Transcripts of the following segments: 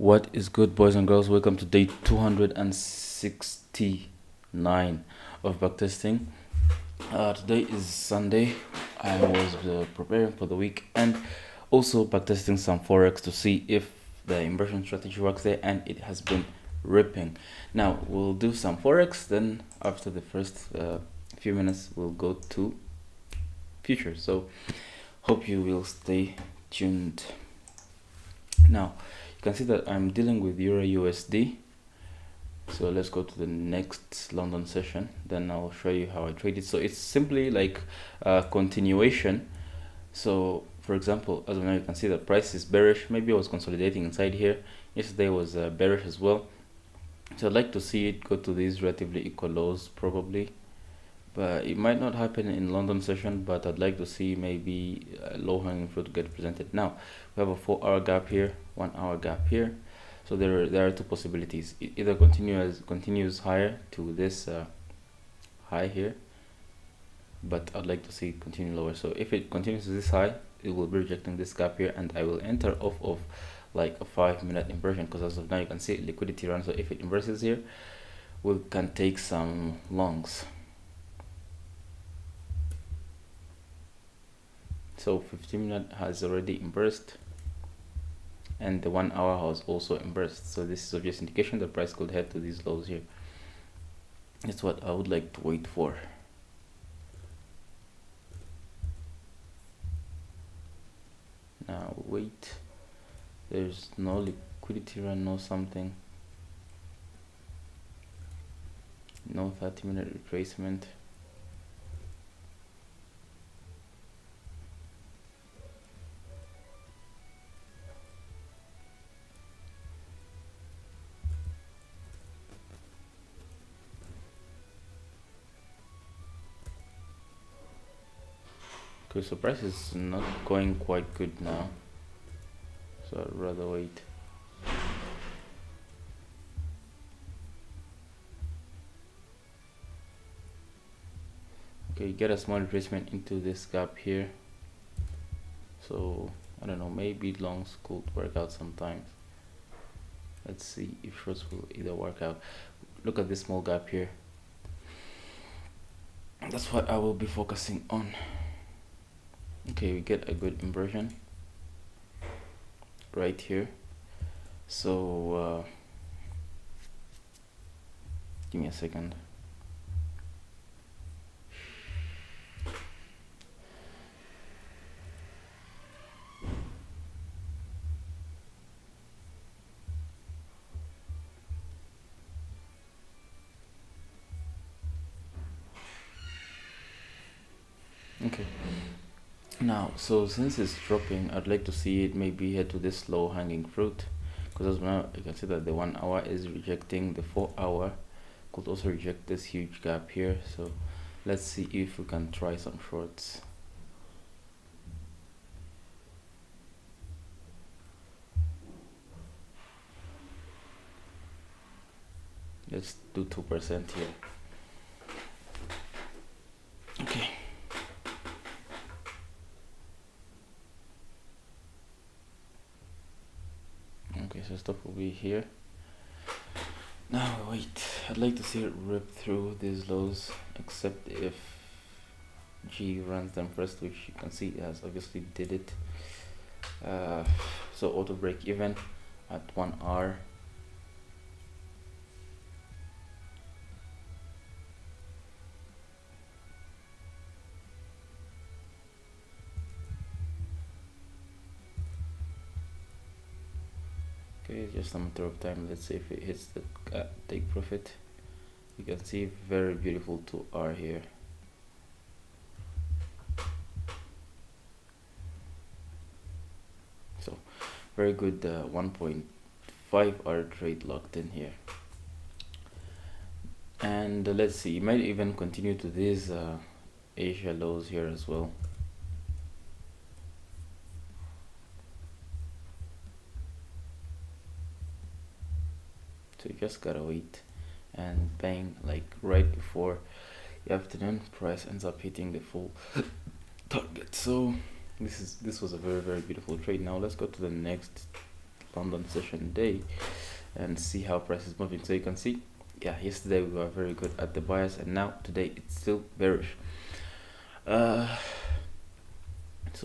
What is good, boys and girls? Welcome to day 269 of backtesting. Today is Sunday. I was preparing for the week and also backtesting some forex to see if the inversion strategy works there, and it has been ripping. Now we'll do some forex. Then after the first few minutes, we'll go to futures. So hope you will stay tuned. Now you can see that I'm dealing with Euro USD. So let's go to the next London session, then I'll show you how I trade it. So it's simply like a continuation. So for example, as of now you can see that price is bearish. Maybe I was consolidating inside here. Yesterday was bearish as well. So I'd like to see it go to these relatively equal lows probably, but it might not happen in London session, but I'd like to see maybe a low hanging fruit get presented. Now we have a 4-hour gap here, 1-hour gap here. So there are two possibilities. It either continues higher to this high here, but I'd like to see it continue lower. So if it continues to this high, it will be rejecting this gap here, and I will enter off of like a 5-minute inversion, because as of now you can see liquidity run. So if it inverses here, we can take some longs. So 15-minute has already inversed, and the 1-hour has also inversed. So this is obvious indication the price could head to these lows here. That's what I would like to wait for. Now wait, there's no liquidity run, no something, no 30-minute retracement. Okay, so price is not going quite good now, so I'd rather wait. Okay, get a small retracement into this gap here. So I don't know, maybe longs could work out sometimes. Let's see if shorts will either work out. Look at this small gap here. That's what I will be focusing on. Okay, we get a good inversion right here. So give me a second. Okay, now so since it's dropping, I'd like to see it maybe head to this low hanging fruit, because as now you can see that the 1-hour is rejecting, the 4-hour could also reject this huge gap here. So let's see if we can try some shorts. Let's do 2% here. Okay. Okay, so stop will be here. Now wait, I'd like to see it rip through these lows, except if G runs them first, which you can see it has obviously did it. So auto break even at 1 hour. Okay, just a matter of time. Let's see if it hits the take profit. You can see very beautiful 2R here. So very good 1.5R trade locked in here. And let's see, it might even continue to these Asia lows here as well. So you just gotta wait, and bang, like right before the afternoon, price ends up hitting the full target. So this was a very beautiful trade. Now let's go to the next London session day and see how price is moving. So you can see, yeah, yesterday we were very good at the bias, and now today it's still bearish. So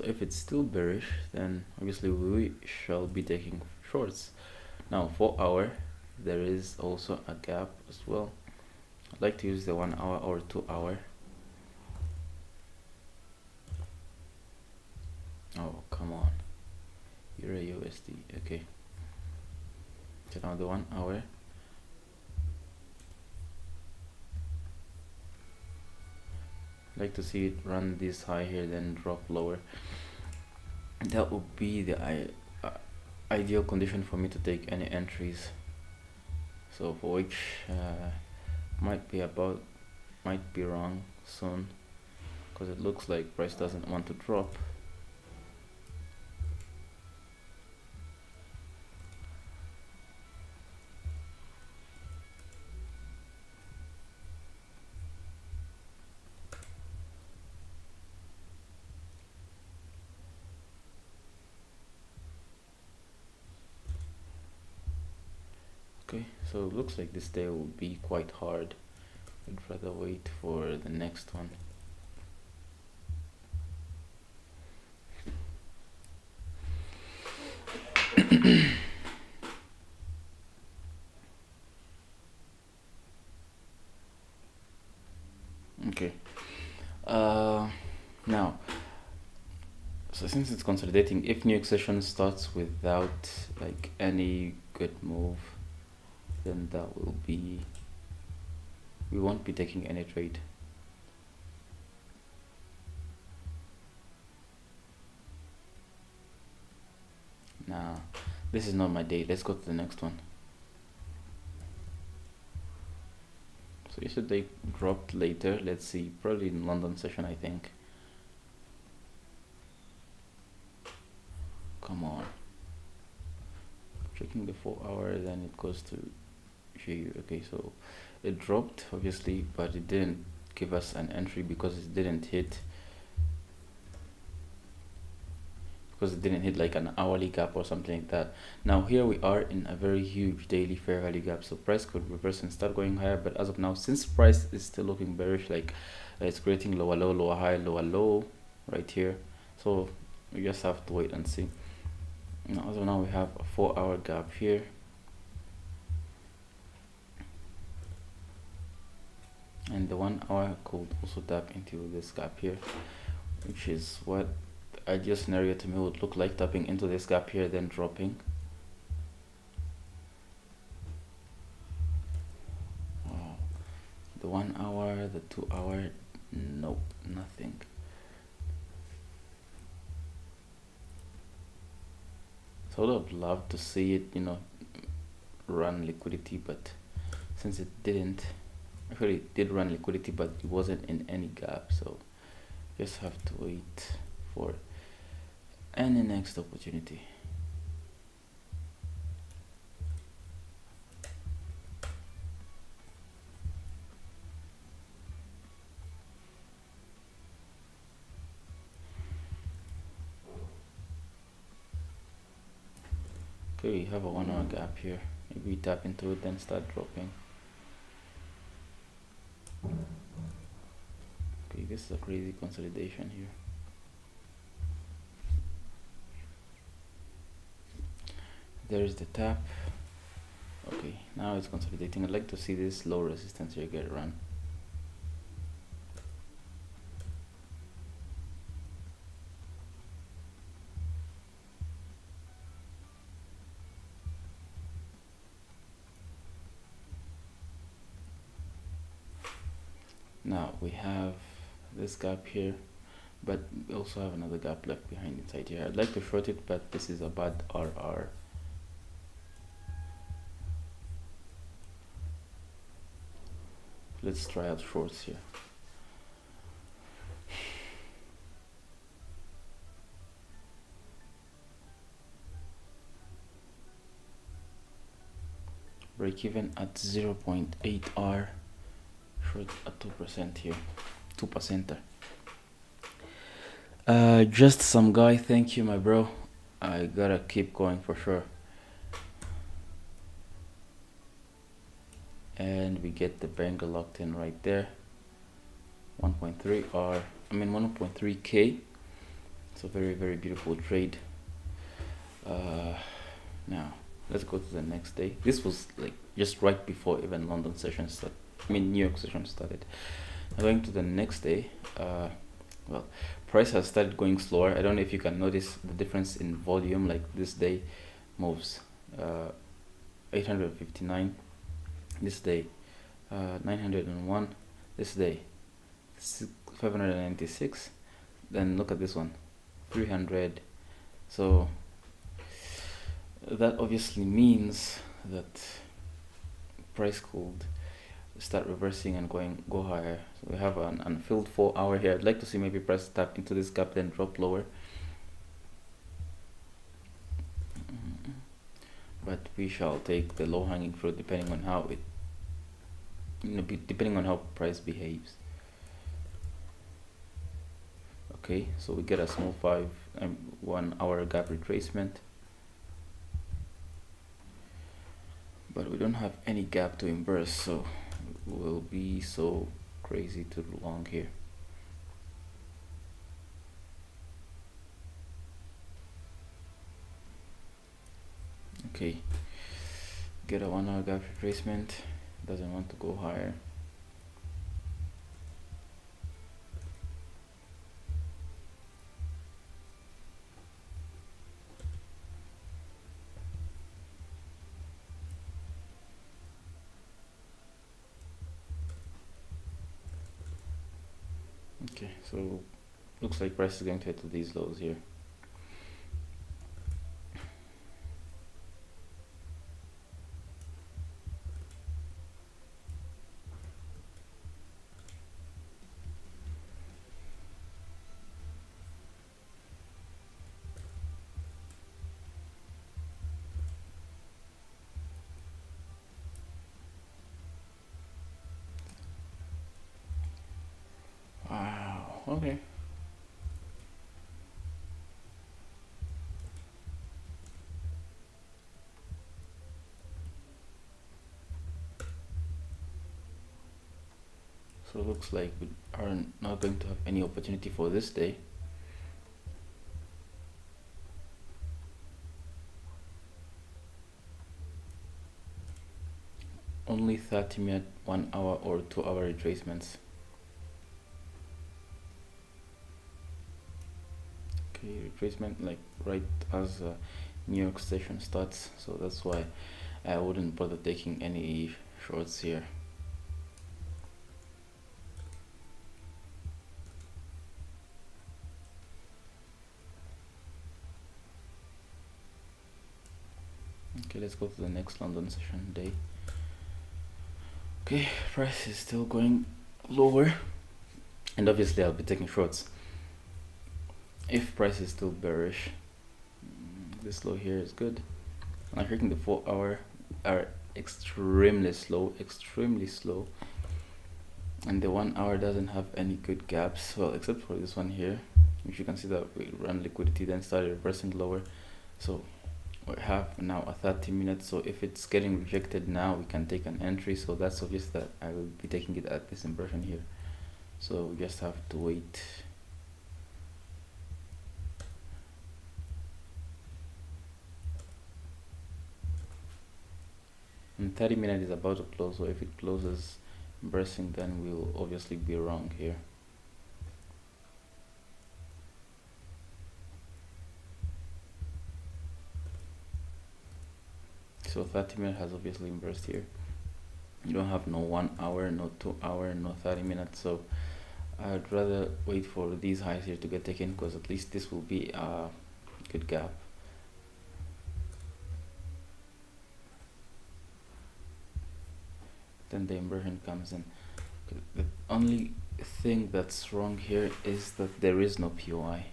if it's still bearish, then obviously we shall be taking shorts. Now 4 hour, there is also a gap as well. I'd like to use the 1 hour or 2 hour. Oh, come on. Euro USD. Okay. So now the 1 hour. I'd like to see it run this high here, then drop lower. That would be the ideal condition for me to take any entries. So for which might be wrong soon, because it looks like price doesn't want to drop. Okay, so it looks like this day will be quite hard. I'd rather wait for the next one. Okay. Now, so since it's consolidating, if new session starts without like any good move, then that will be, we won't be taking any trade. Nah, this is not my day. Let's go to the next one. So yesterday dropped later. Let's see, probably in London session, I think. Come on. Checking the 4 hour, then it goes to GU. Okay, so it dropped obviously, but it didn't give us an entry because it didn't hit like an hourly gap or something like that. Now here we are in a very huge daily fair value gap, so price could reverse and start going higher, but as of now, since price is still looking bearish, like it's creating lower low, lower high, lower low right here, so we just have to wait and see. Now as of now, we have a 4 hour gap here, and the 1 hour could also tap into this gap here, which is what the ideal scenario to me would look like, tapping into this gap here, then dropping. Oh, the 1 hour, the 2 hour, nope, nothing. So I would have loved to see it, run liquidity, but since it didn't, actually it did run liquidity, but it wasn't in any gap, so just have to wait for any next opportunity. Okay, we have a 1 hour gap here. Maybe we tap into it, then start dropping. Okay, this is a crazy consolidation here. There's the tap. Okay, now it's consolidating. I'd like to see this low resistance here get run. Now we have this gap here, but we also have another gap left behind inside here. I'd like to short it, but this is a bad RR. Let's try out shorts here. Break even at 0.8 R. Short at 2% here. 2%er. Just some guy, thank you my bro. I gotta keep going for sure. and we get the banger locked in right there. 1.3 or 1.3k. So very, very beautiful trade. Now let's go to the next day. This was like just right before even London session started. New York session started. Now going to the next day. Well, price has started going slower. I don't know if you can notice the difference in volume. Like this day moves 859. This day 901. This day 596. Then look at this one, 300. So that obviously means that price could start reversing and go higher. So we have an unfilled 4 hour here. I'd like to see maybe price tap into this gap, then drop lower. But we shall take the low hanging fruit depending on how it, depending on how price behaves. Okay, so we get a small 1 hour gap retracement, but we don't have any gap to inverse, so we'll be so crazy to the long here. Okay, get a 1 hour gap retracement, doesn't want to go higher. Okay, so looks like price is going to hit to these lows here. Wow, okay. So it looks like we are not going to have any opportunity for this day. Only 30-minute, 1 hour or 2 hour retracements. Okay, retracement like right as New York session starts, so that's why I wouldn't bother taking any shorts here. Okay, let's go to the next London session day. Okay, price is still going lower, and obviously I'll be taking shorts if price is still bearish. This low here is good. And I'm taking the 4 hour are extremely slow, and the 1 hour doesn't have any good gaps, well, except for this one here, which you can see that we ran liquidity then started reversing lower. So we have now a 30 minutes, so if it's getting rejected now, we can take an entry. So that's obvious that I will be taking it at this inversion here, so we just have to wait. And 30 minutes is about to close, so if it closes inversing, then we'll obviously be wrong here. So 30 minutes has obviously inversed here. You don't have no 1 hour, no 2 hour, no 30 minutes, so I'd rather wait for these highs here to get taken, because at least this will be a good gap. Then the inversion comes in. The only thing that's wrong here is that there is no POI.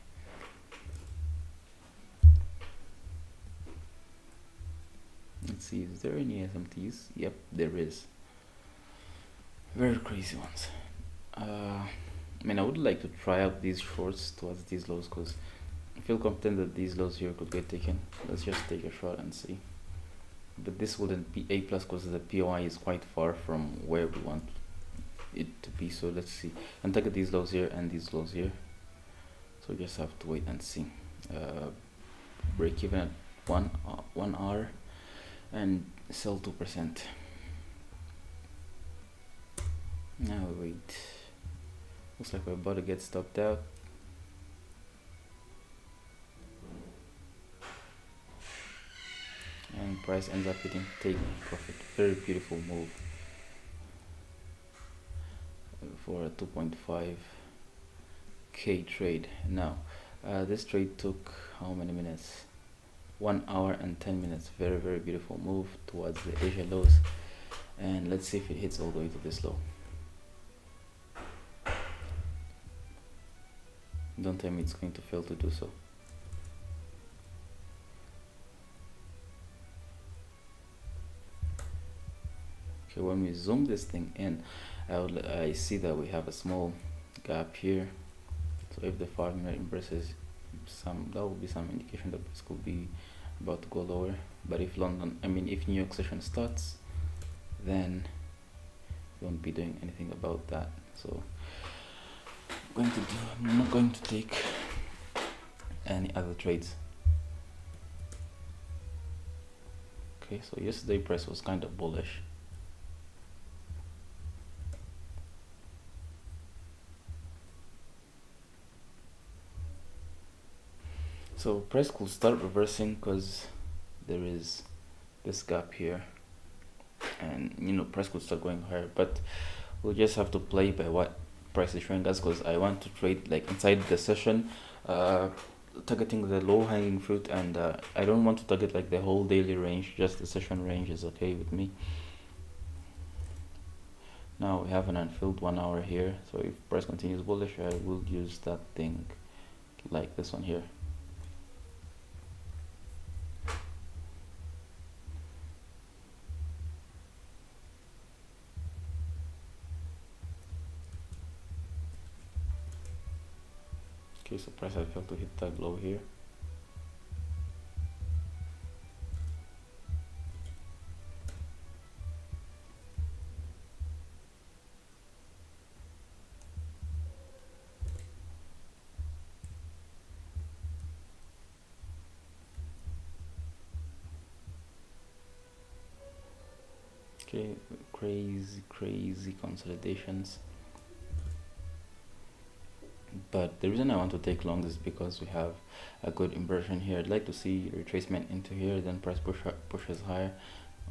Let's see, is there any SMTs? Yep, there is. Very crazy ones. I would like to try out these shorts towards these lows, because I feel confident that these lows here could get taken. Let's just take a shot and see. but this wouldn't be A plus because the POI is quite far from where we want it to be. So let's see, and take these lows here and these lows here, so we just have to wait and see. Break even at 1 hour and sell 2%. Now wait, looks like we're about to get stopped out. And price ends up hitting take profit. Very beautiful move for a 2.5k trade. Now this trade took how many minutes? 1 hour and 10 minutes. Very, very beautiful move towards the Asia lows, and let's see if it hits all the way to this low. Don't tell me it's going to fail to do so. Okay, when we zoom this thing in, I see that we have a small gap here. So if the 5-minute impresses some, that will be some indication that this could be about to go lower. But if if New York session starts, then we won't be doing anything about that. So I'm not going to take any other trades. Okay, so yesterday price was kind of bullish. So price could start reversing because there is this gap here, and price could start going higher, but we'll just have to play by what price is showing us, because I want to trade like inside the session, targeting the low hanging fruit, and I don't want to target like the whole daily range. Just the session range is okay with me. Now we have an unfilled 1 hour here, so if price continues bullish, I will use that thing like this one here. Okay, so price I failed to hit that low here. Okay, crazy consolidations. But the reason I want to take long is because we have a good inversion here. I'd like to see retracement into here, then price pushes higher,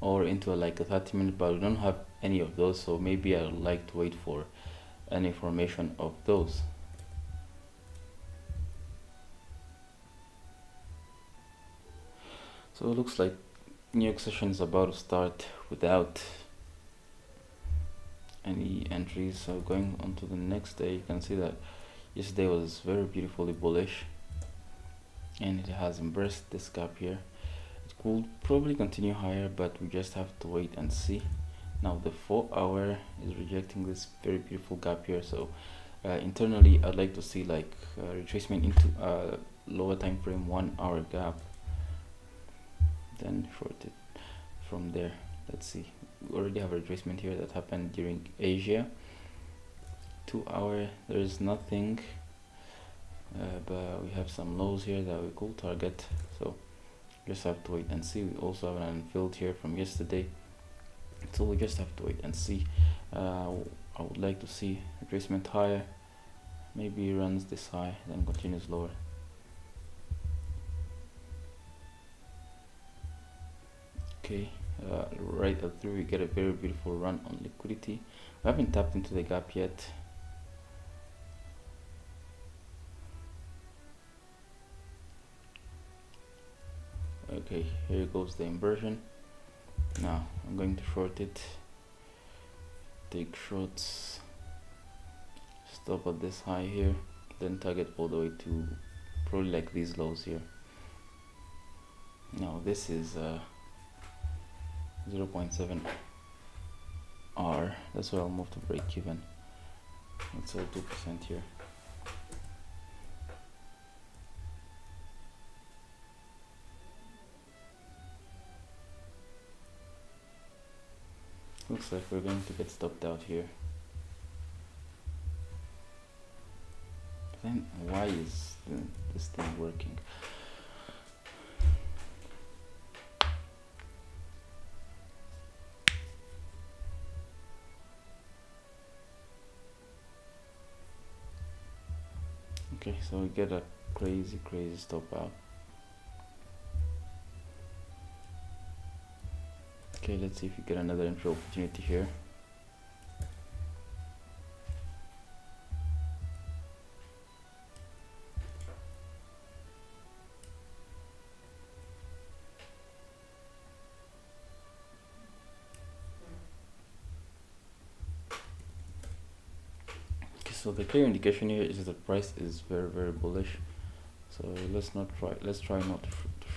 or into like a 30-minute, but we don't have any of those, so maybe I'd like to wait for any formation of those. So it looks like New York session is about to start without any entries. So going on to the next day, you can see that yesterday was very beautifully bullish, and it has embraced this gap here. It could probably continue higher, but we just have to wait and see. Now the 4 hour is rejecting this very beautiful gap here, so internally I'd like to see like retracement into a lower time frame 1 hour gap, then short it from there. Let's see, we already have a retracement here that happened during Asia. 2 hour, there is nothing, but we have some lows here that we could target, so just have to wait and see. We also have an unfilled here from yesterday, so we just have to wait and see. I would like to see retracement higher, maybe runs this high then continues lower. Okay, right up through we get a very beautiful run on liquidity. We haven't tapped into the gap yet. Okay, here goes the inversion. Now I'm going to short it, take shorts, stop at this high here, then target all the way to probably like these lows here. Now this is 0.7 R, that's why I'll move to break even. Let's sell 2% here. looks like we're going to get stopped out here. Then why is this thing working? Okay, so we get a crazy stop out. Okay, let's see if we get another entry opportunity here. Okay, so the clear indication here is that the price is very bullish. So let's try not to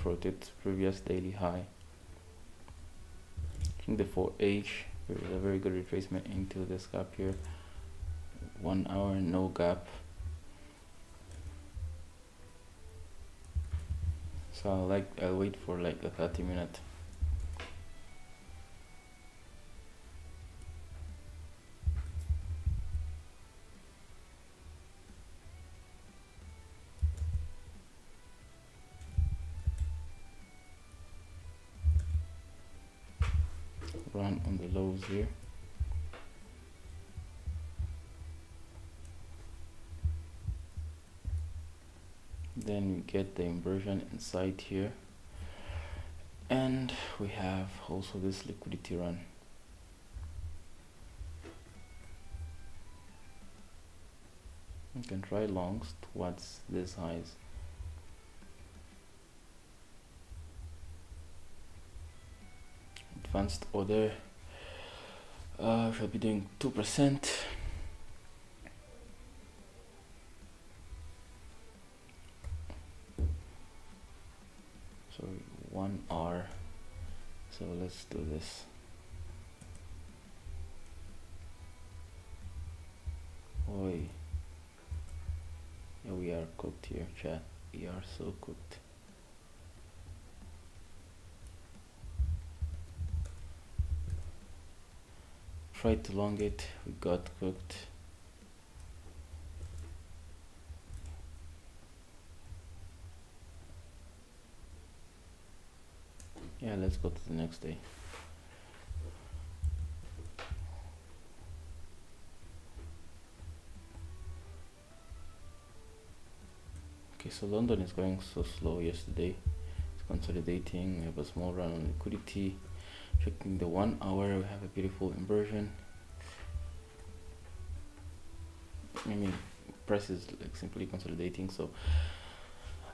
short it. Previous daily high. I think the 4H, there is a very good retracement into this gap here. 1 hour, no gap. So I'll wait for like a 30-minute. Run on the lows here. Then we get the inversion inside here, and we have also this liquidity run. You can try longs towards these highs. Advanced order should be doing 2%. So 1 hour. So let's do this. Oi. Yeah, we are cooked here, chat. We are so cooked. Tried to long it, we got cooked. Yeah, let's go to the next day. Okay, so London is going so slow yesterday. It's consolidating. We have a small run on liquidity. Checking the 1 hour, we have a beautiful inversion. I mean, price is like simply consolidating, so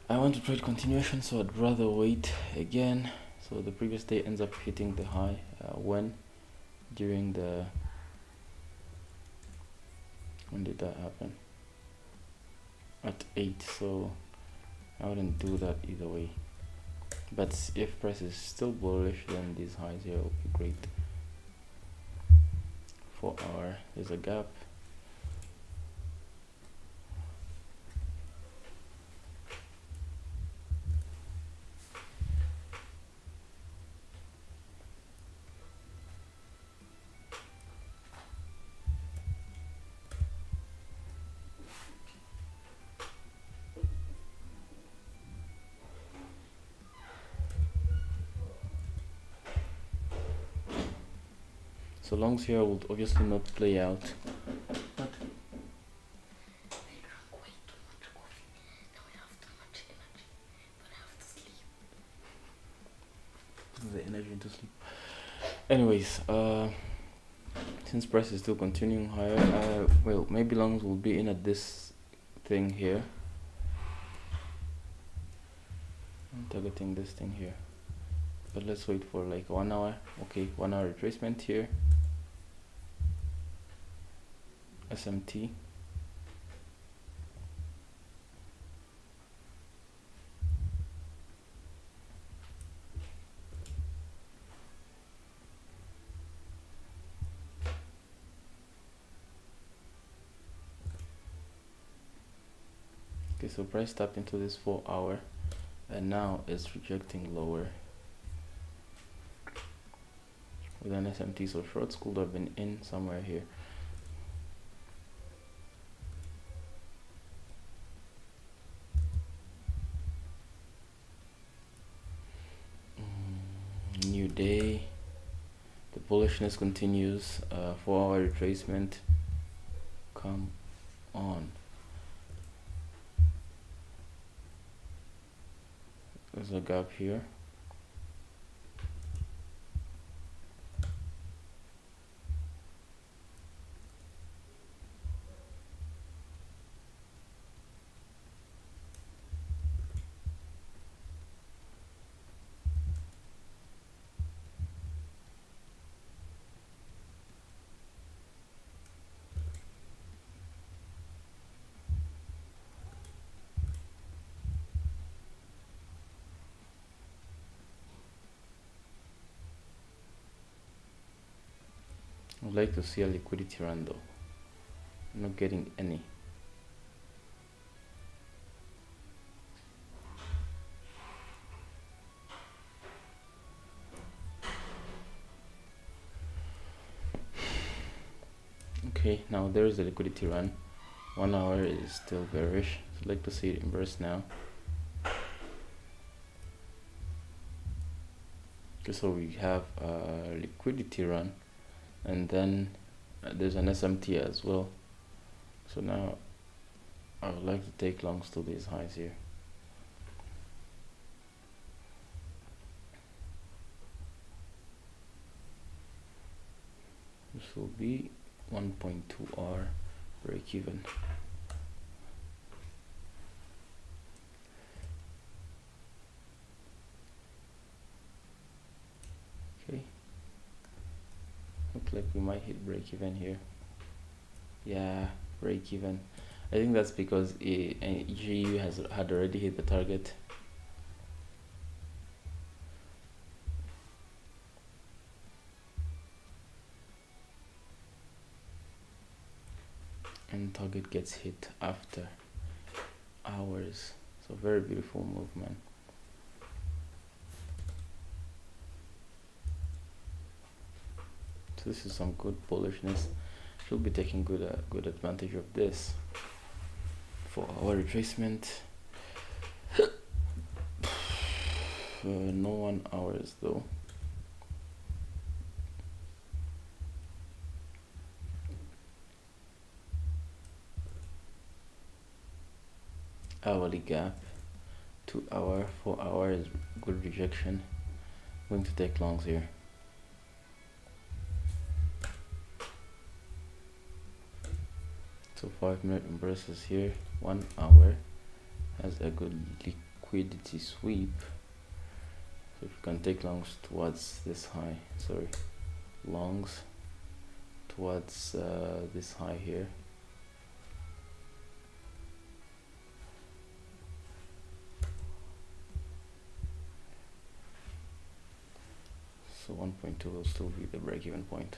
I want to trade continuation, so I'd rather wait again. So the previous day ends up hitting the high when did that happen? At 8, so I wouldn't do that either way. But if price is still bullish, then these highs here will be great. 4 hour, there's a gap. So longs here would obviously not play out. But the energy into sleep. Anyways, since price is still continuing higher, well, maybe longs will be in at this thing here. I'm targeting this thing here, but let's wait for like 1 hour. Okay, 1 hour retracement here. SMT. Okay, so price tapped into this 4 hour and now it's rejecting lower. with an SMT, so shorts could have been in somewhere here. New day, the bullishness continues. 4-hour retracement, come on. There's a gap here. I'd like to see a liquidity run though. I'm not getting any. Okay, now there is a liquidity run. 1 hour is still bearish. So I'd like to see it inverse now. Okay, so we have a liquidity run, and then there's an SMT as well. So now I would like to take longs to these highs here. This will be 1.2R break even. Okay, looks like we might hit break even here. Yeah, break even. I think that's because GU had already hit the target. And target gets hit after hours. So very beautiful movement. So this is some good bullishness. Should be taking good advantage of this. For our retracement, no 1 hours though. Hourly gap, 2 hour, 4 hour is good rejection. Going to take longs here. So 5-minute inverses here. 1 hour has a good liquidity sweep. So if you can take longs towards this high, longs towards this high here. So 1.2 will still be the break-even point.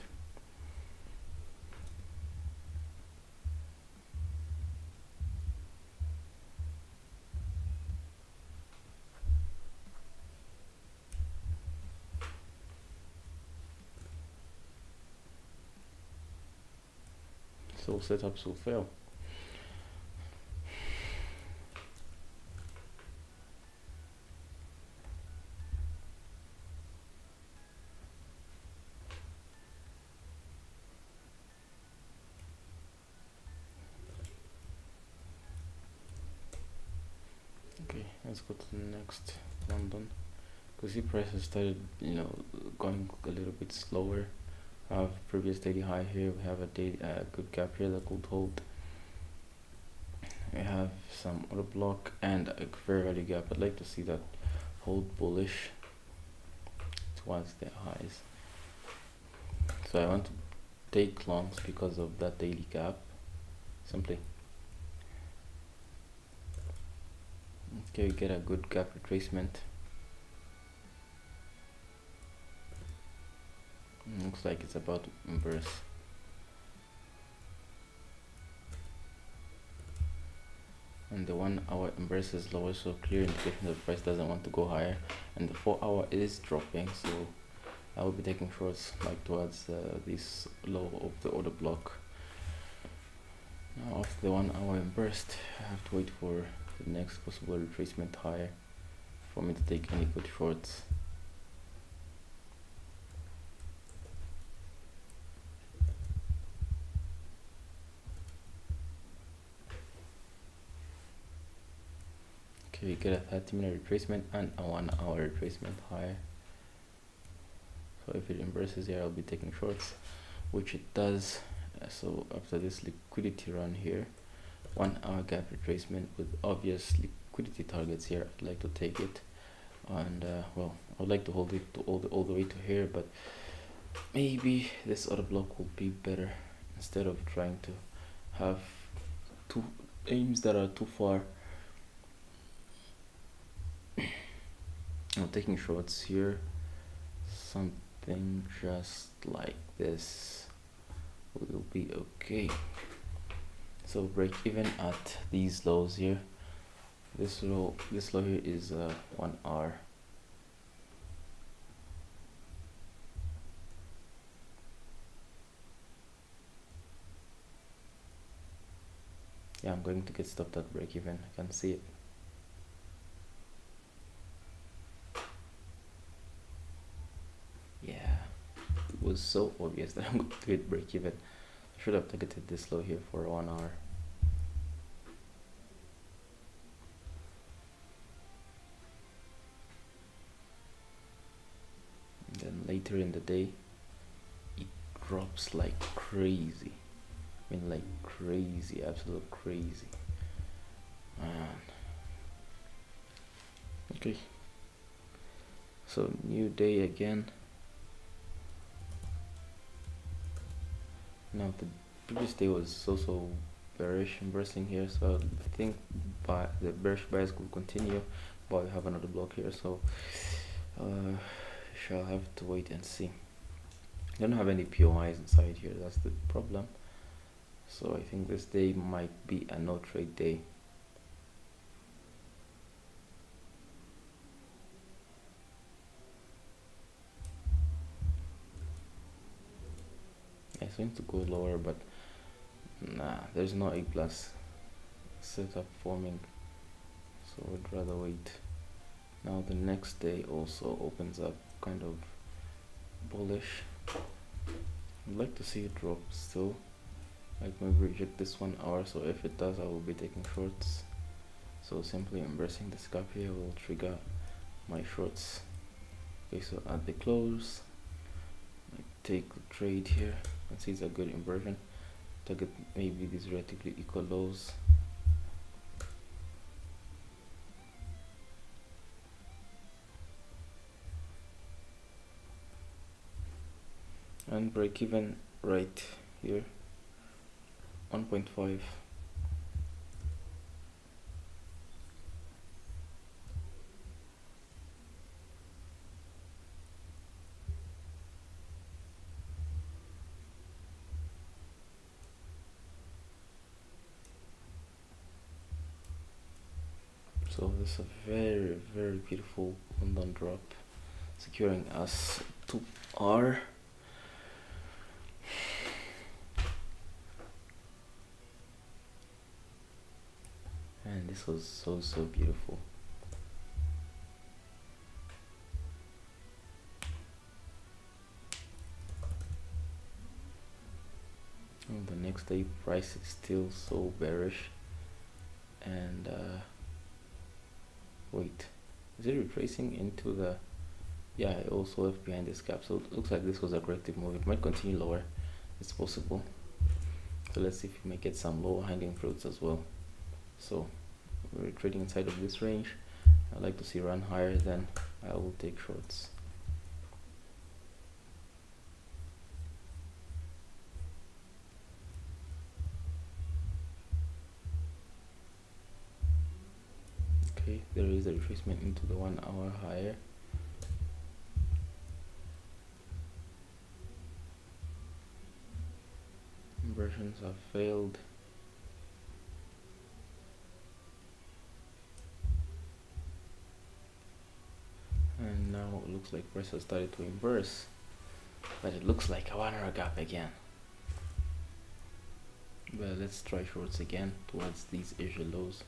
So setups will fail. Okay, let's go to the next London. Because the price has started, going a little bit slower. Have previous daily high here. We have a good gap here that could hold. We have some order block and a very early gap. I'd like to see that hold bullish towards the highs. So I want to take longs because of that daily gap. Simply. Okay, get a good gap retracement. Looks like it's about to inverse. And the 1 hour inverse is lower, so clear indication that the price doesn't want to go higher. And the 4 hour is dropping, so I will be taking shorts like towards this low of the order block. Now after the 1 hour burst, I have to wait for the next possible retracement higher for me to take any good shorts. Okay, we get a 30-minute retracement and a 1 hour retracement higher. So if it inverses here, I'll be taking shorts, which it does. So after this liquidity run here, 1 hour gap retracement with obvious liquidity targets here, I'd like to take it. And well, I would like to hold it to all the way to here, but maybe this other block will be better instead of trying to have two aims that are too far. I'm taking shorts here, something just like this will be okay. So break even at these lows here. This low here is 1 hour. Yeah, I'm going to get stopped at break even. I can see it. Yeah, it was so obvious that I'm going to hit break even. I should have targeted this low here for 1 hour. And then later in the day, it drops like crazy. I mean, like crazy, absolute crazy. Man. Okay. So new day again. Now the previous day was so bearish inversing here, so I think the bearish bias could continue, but we have another block here, so shall have to wait and see. I don't have any POIs inside here, that's the problem. So I think this day might be a no trade day. I think to go lower, but nah, there's no A plus setup forming, so I'd rather wait. Now the next day also opens up kind of bullish. I'd like to see it drop still, like maybe reject this 1 hour. So if it does, I will be taking shorts. So simply inversing the scalp here will trigger my shorts. Okay, so at the close, I take the trade here and see it's a good inversion. Target maybe these relatively equal lows. And break even right here, 1.5. So this is a very beautiful London drop, securing us to R. And this was so beautiful. And the next day price is still so bearish. And wait, is it retracing into the, yeah, it also left behind this gap, so it looks like this was a corrective move. It might continue lower, it's possible. So let's see if we may get some lower hanging fruits as well. So we're trading inside of this range. I'd like to see run higher, then I will take shorts. Okay, there is a retracement into the 1 hour higher. Inversions have failed. And now it looks like price has started to inverse. but it looks like a 1 hour gap again. But let's try shorts again towards these Asia lows.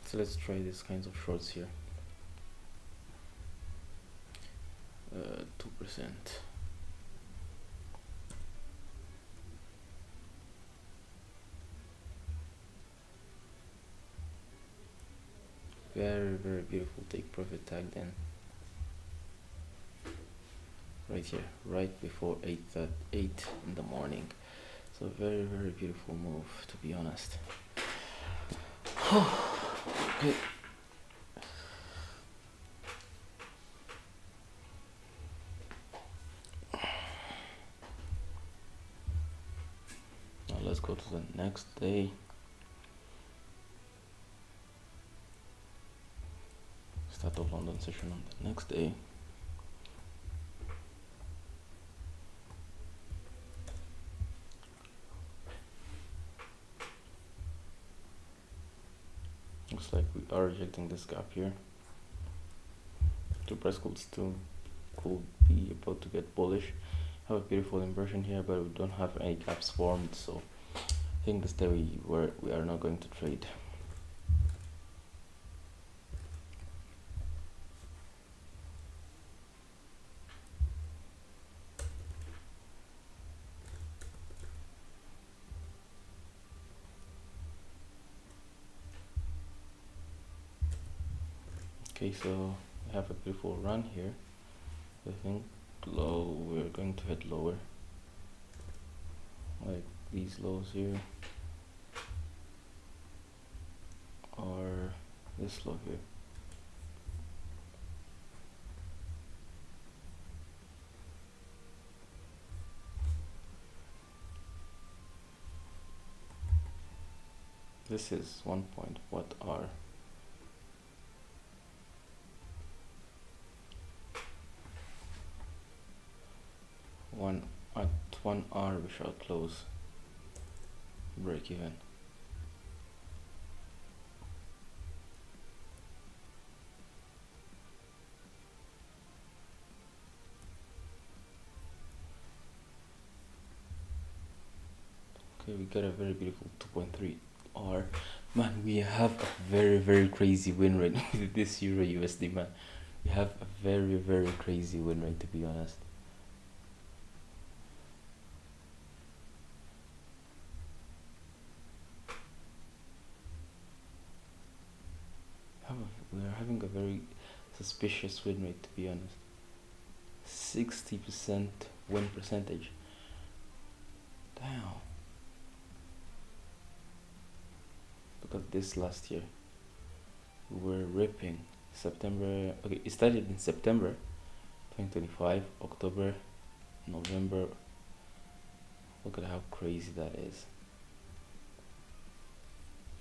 So let's try these kinds of shorts here. 2%. Very, very beautiful take profit tag then. Right here, right before 8 in the morning. So very, very beautiful move, to be honest. Okay. Now let's go to the next day. Start of London session on the next day. Looks like we are rejecting this gap here. The price could be about to get bullish. Have a beautiful inversion here, but we don't have any gaps formed, so I think this day we are not going to trade. Okay, so we have a beautiful run here. I think we're going to head lower, like these lows here, or this low here. This is 1 point what are at 1 hour we shall close break even. Okay, we got a very beautiful 2.3 R. Man, we have a very, very crazy win rate with this Euro USD, man. We have a very, very crazy win rate, to be honest. We are having a very suspicious win rate, to be honest. 60% win percentage. Damn. Look at this last year. We were ripping. September. Okay, it started in September 2025, October, November. Look at how crazy that is.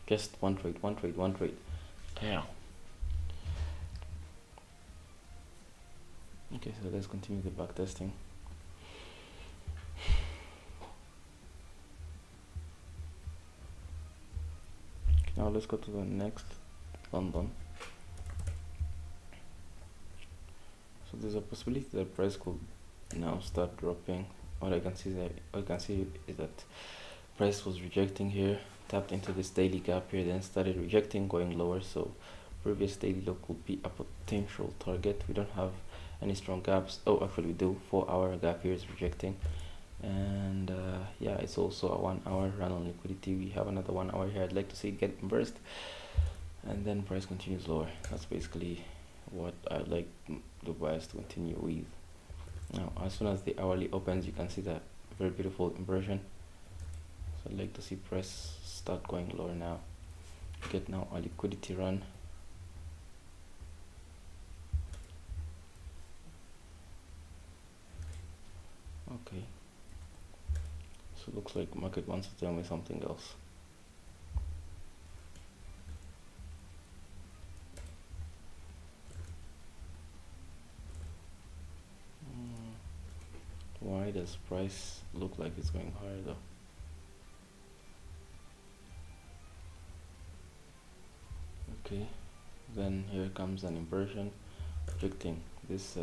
Just one trade. Damn. Okay, so let's continue the back testing. Now let's go to the next London. So there's a possibility that the price could now start dropping. All I can see is that price was rejecting here, tapped into this daily gap here, then started rejecting, going lower. So previous daily low could be a potential target. We don't have any strong gaps. Oh, actually we do. 4 hour gap here is rejecting, and yeah, it's also a 1 hour run on liquidity. We have another 1 hour here. I'd like to see it get inversed, and then price continues lower. That's basically what I'd like the bias to continue with. Now as soon as the hourly opens, you can see that very beautiful inversion. So I'd like to see price start going lower now. Get now a liquidity run. Okay, so it looks like market wants to tell me something else. Why does price look like it's going higher though? Okay, then here comes an inversion, rejecting this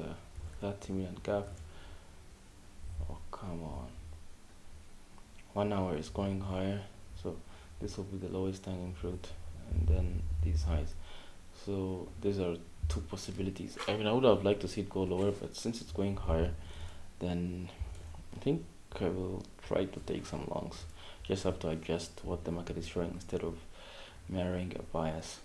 30-minute gap. Oh, come on. 1 hour is going higher, so this will be the lowest hanging fruit, and then these highs. So these are two possibilities. I mean, I would have liked to see it go lower, but since it's going higher, then I think I will try to take some longs. Just have to adjust what the market is showing instead of mirroring a bias.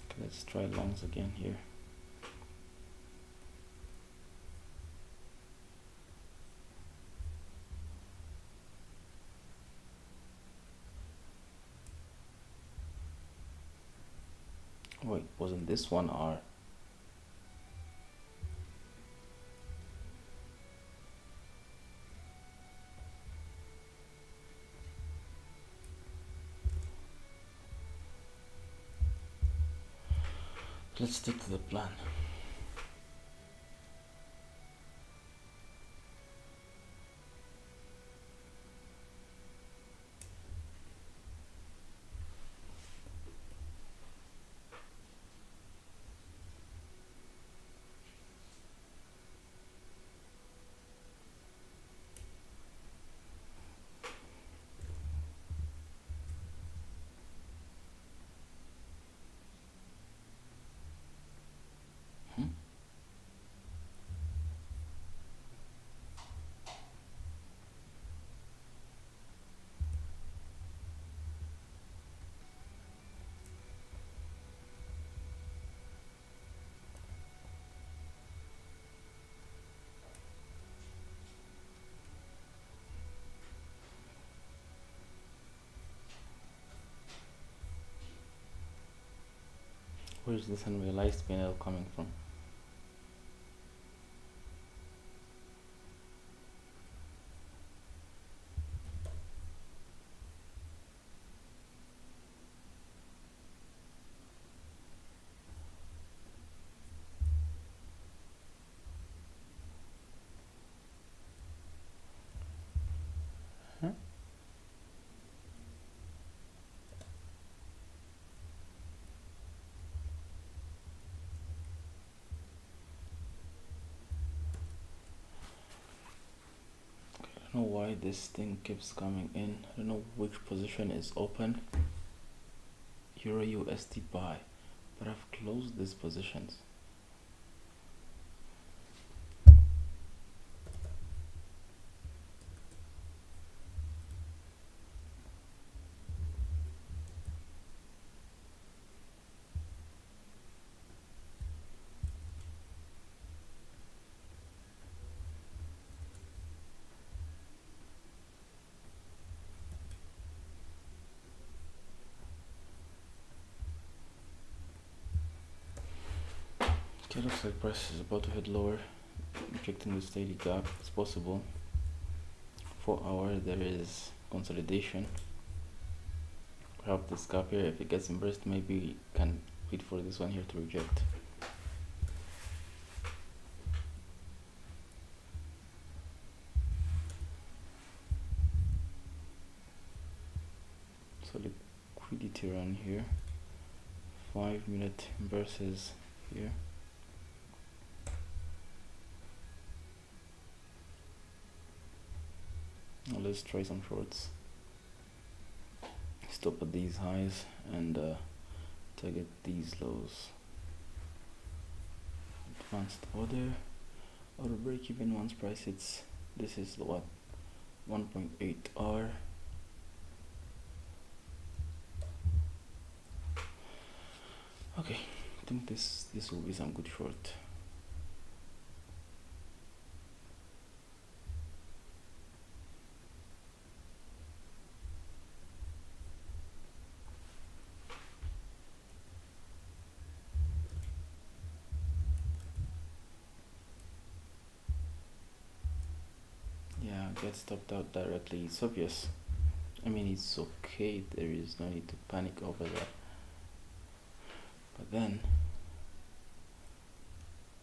Okay, let's try longs again here. Wait, wasn't this one R? Let's stick to the plan. Hmm? Where's this unrealized P&L coming from? Huh? I don't know why this thing keeps coming in. I don't know which position is open. Euro USD buy, but I've closed these positions. Okay, looks like price is about to head lower, rejecting the steady gap. It's possible. 4 hour there is consolidation. Grab this gap here. If it gets inversed, maybe we can wait for this one here to reject. So liquidity run here. 5-minute inverses here. Now let's just try some shorts. Stop at these highs and target these lows. Advanced order break even once price hits. This is the what, 1.8 R. Okay, I think this will be some good short. Yeah, get stopped out directly. It's obvious. I mean, it's okay. There is no need to panic over that. But then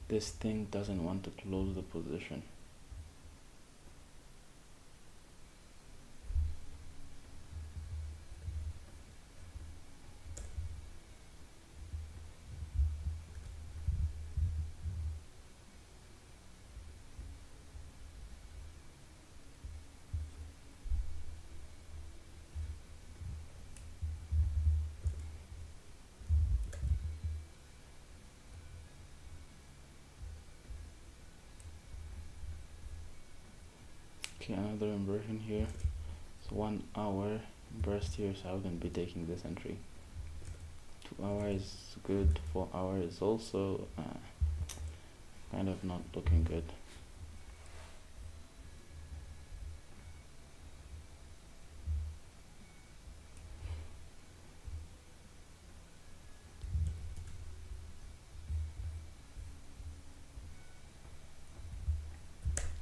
this thing doesn't want to close the position. Okay, another inversion here. So 1 hour burst here, so I wouldn't be taking this entry. 2 hours is good, 4 hours is also kind of not looking good.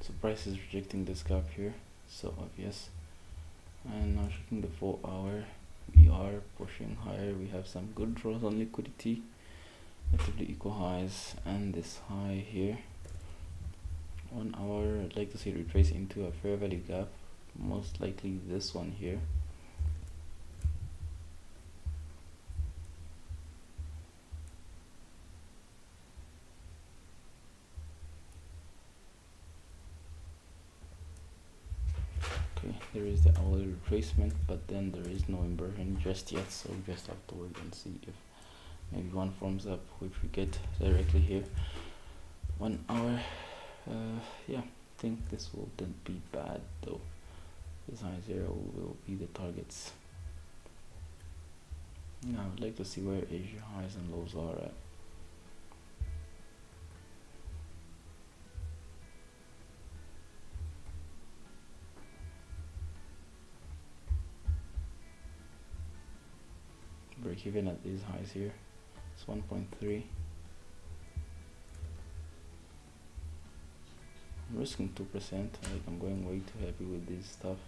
So price is rejecting this gap here, so obvious. And now checking the 4 hour, we are pushing higher. We have some good draws on liquidity, relatively equal highs, and this high here. 1 hour, I'd like to see it retrace into a fair value gap, most likely this one here. Okay, there is the hourly retracement, but then there is no inversion just yet, so we just have to wait and see if maybe one forms up, which we get directly here. 1 hour, yeah, I think this wouldn't be bad though. This high zero will be the targets. Now I would like to see where Asia highs and lows are at. Break even at these highs here. It's 1.3. I'm risking 2%. Like, I'm going way too heavy with this stuff.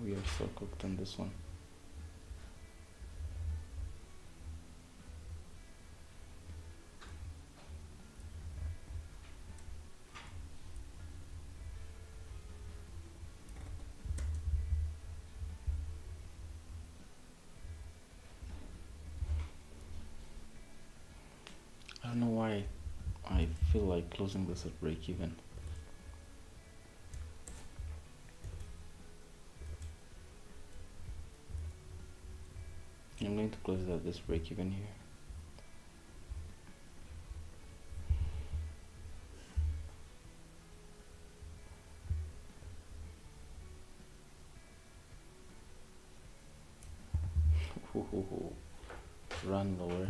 We are so cooked on this one. I don't know why I feel like closing this at break even. I'm going to close it at this break even here. Run lower,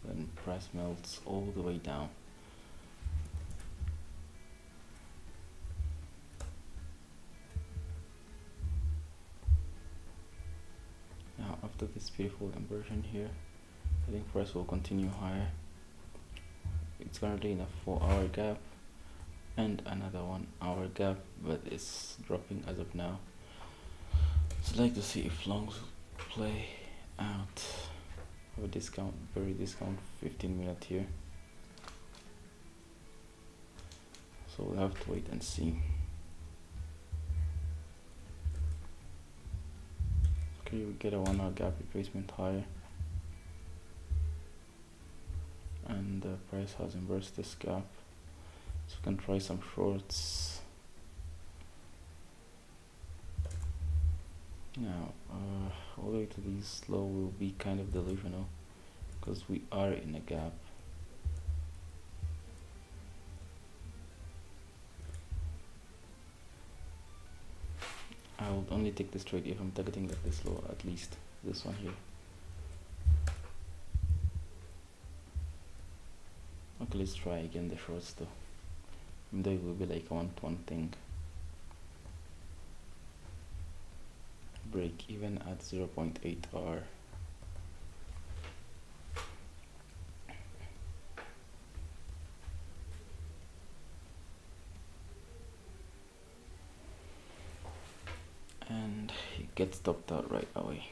then price melts all the way down. Now after this beautiful inversion here, I think price will continue higher. It's currently in a 4-hour gap and another 1 hour gap, but it's dropping as of now. So I'd like to see if longs play out. Have a discount, very discount, 15-minute here. So we'll have to wait and see. Okay, we get a 1 hour gap retracement higher, and the price has inversed this gap, so we can try some shorts. Now all the way to these low will be kind of delusional because we are in a gap. I would only take this trade if I'm targeting like this low, at least this one here. Okay, let's try again the shorts though. Even though it will be like a 1-to-1 thing. Break even at 0.8 R. And he gets stopped out right away.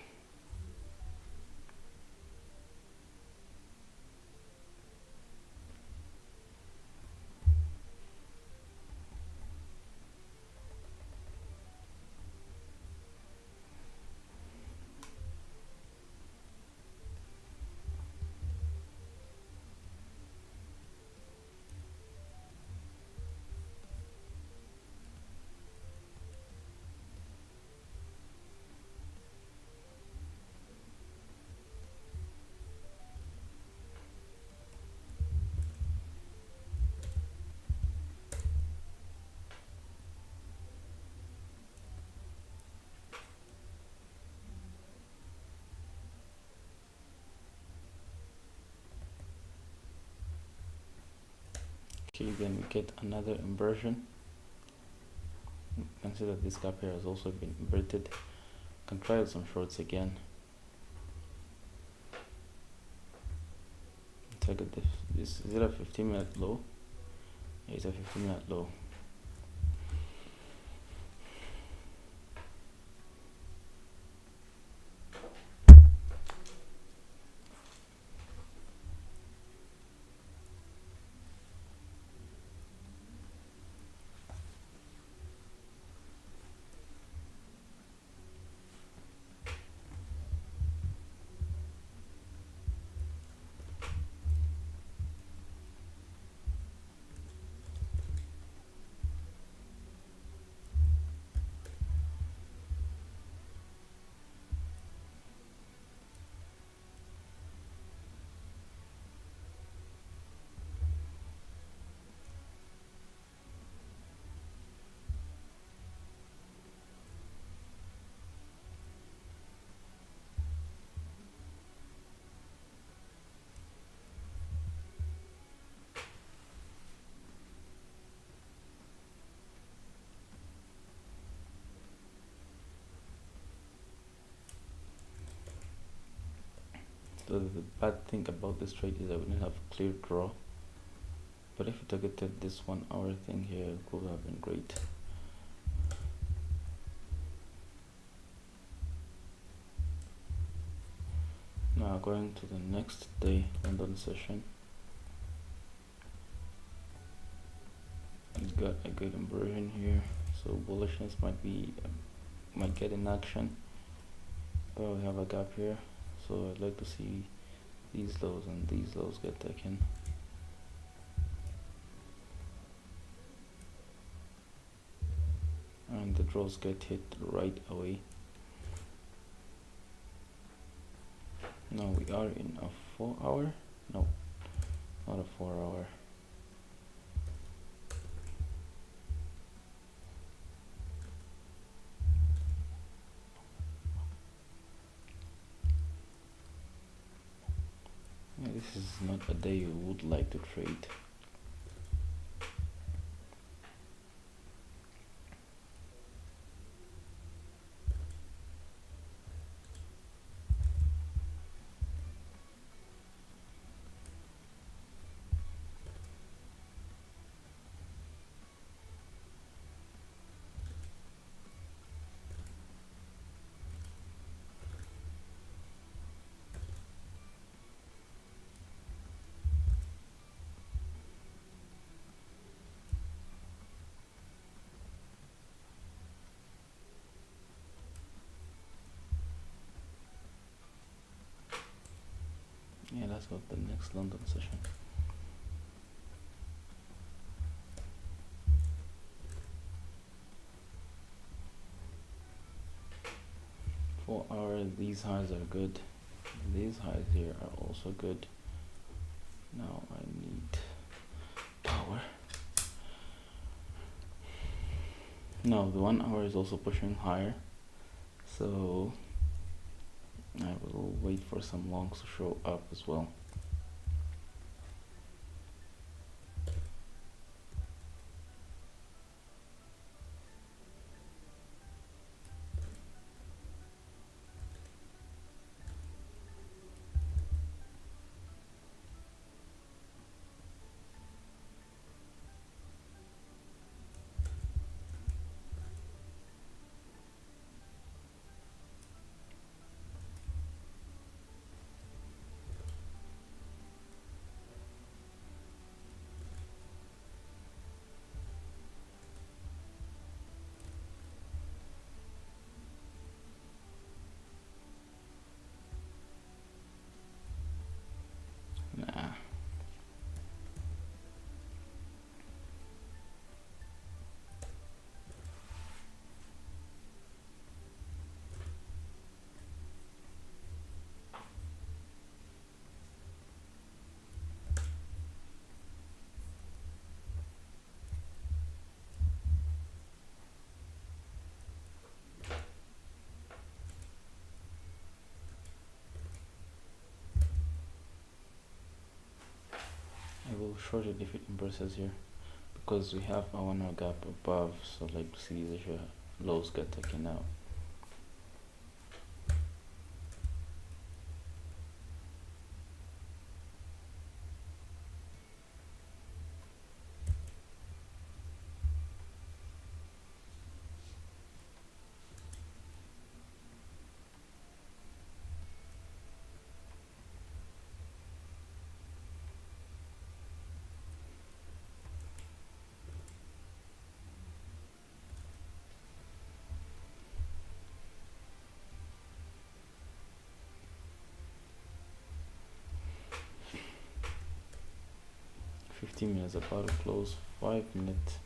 Okay, then we get another inversion. Consider this gap here has also been inverted. Can try out some shorts again. Target this is it a 15-minute low? Yeah, it's a 15-minute low. So the bad thing about this trade is I wouldn't have a clear draw. But if you targeted this 1 hour thing here, it would have been great. Now going to the next day London session. We got a good inversion here, so bullishness might get in action. But we have a gap here, so I'd like to see these lows and these lows get taken. And the draws get hit right away. Now we are in a 4 hour? No, not a 4 hour. Yeah, this is not a day you would like to trade. of the next London session. For hour, these highs are good. These highs here are also good. Now I need power. Now the 1 hour is also pushing higher, so I will wait for some longs to show up as well. Nah. I will short it if it impresses here, because we have a 1 hour gap above, so like see the lows get taken out. Minutes about to close. 5 minutes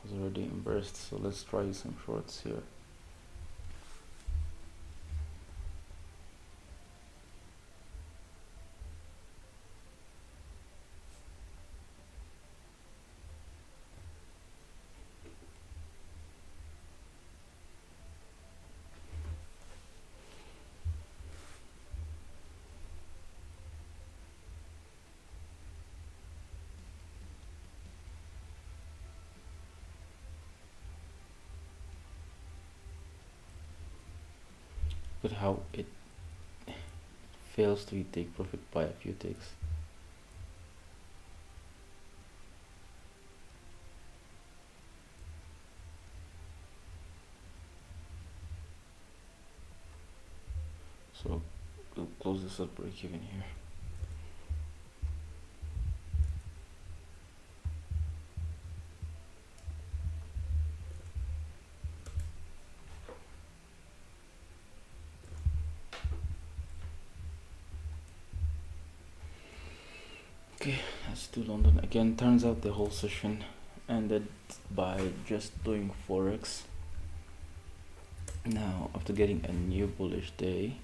has already burst, so let's try some shorts here. But how it fails to take profit by a few ticks. So we'll close this at break even here. Okay, let's do London again. Turns out the whole session ended by just doing forex. Now, after getting a new bullish day,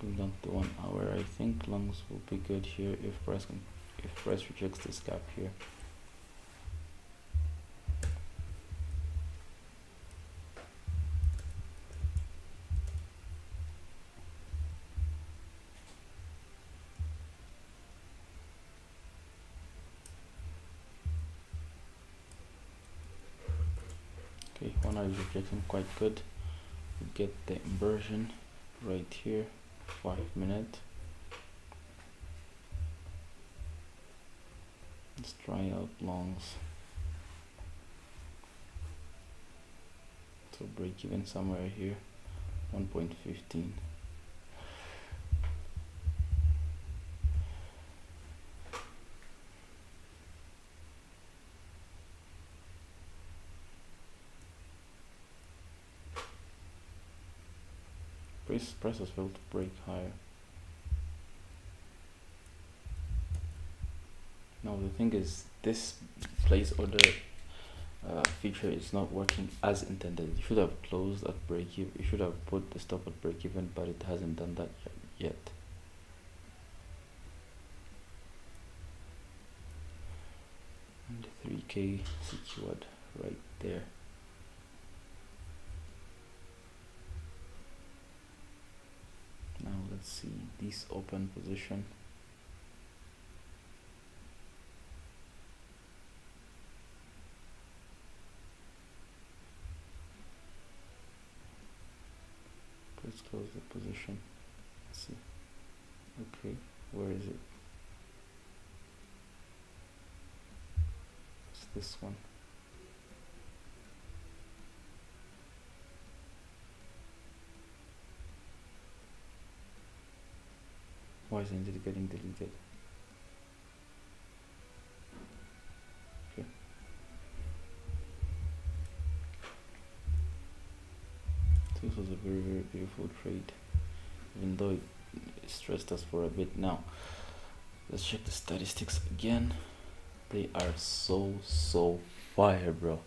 going down to 1 hour, I think longs will be good here if price rejects this gap here. Okay, 1 hour is rejecting quite good. We get the inversion right here, 5 minutes. Let's try out longs. So break even somewhere here, 1.15. Prices failed to break higher. Now the thing is, this place order feature is not working as intended. You should have closed at break even. You should have put the stop at break even, but it hasn't done that yet. And 3K secured right there. Now let's see this open position. Let's close the position. Let's see. Okay, where is it? It's this one. Why isn't it getting deleted? Okay. This was a very, very beautiful trade, even though it stressed us for a bit. Now let's check the statistics again. They are so fire, bro.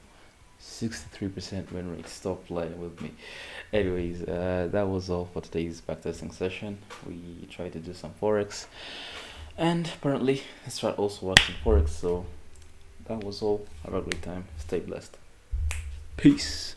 63% win rate. Stop playing with me. Anyways, that was all for today's backtesting session. We tried to do some forex, and apparently let's try also watching forex. So that was all. Have a great time. Stay blessed. Peace.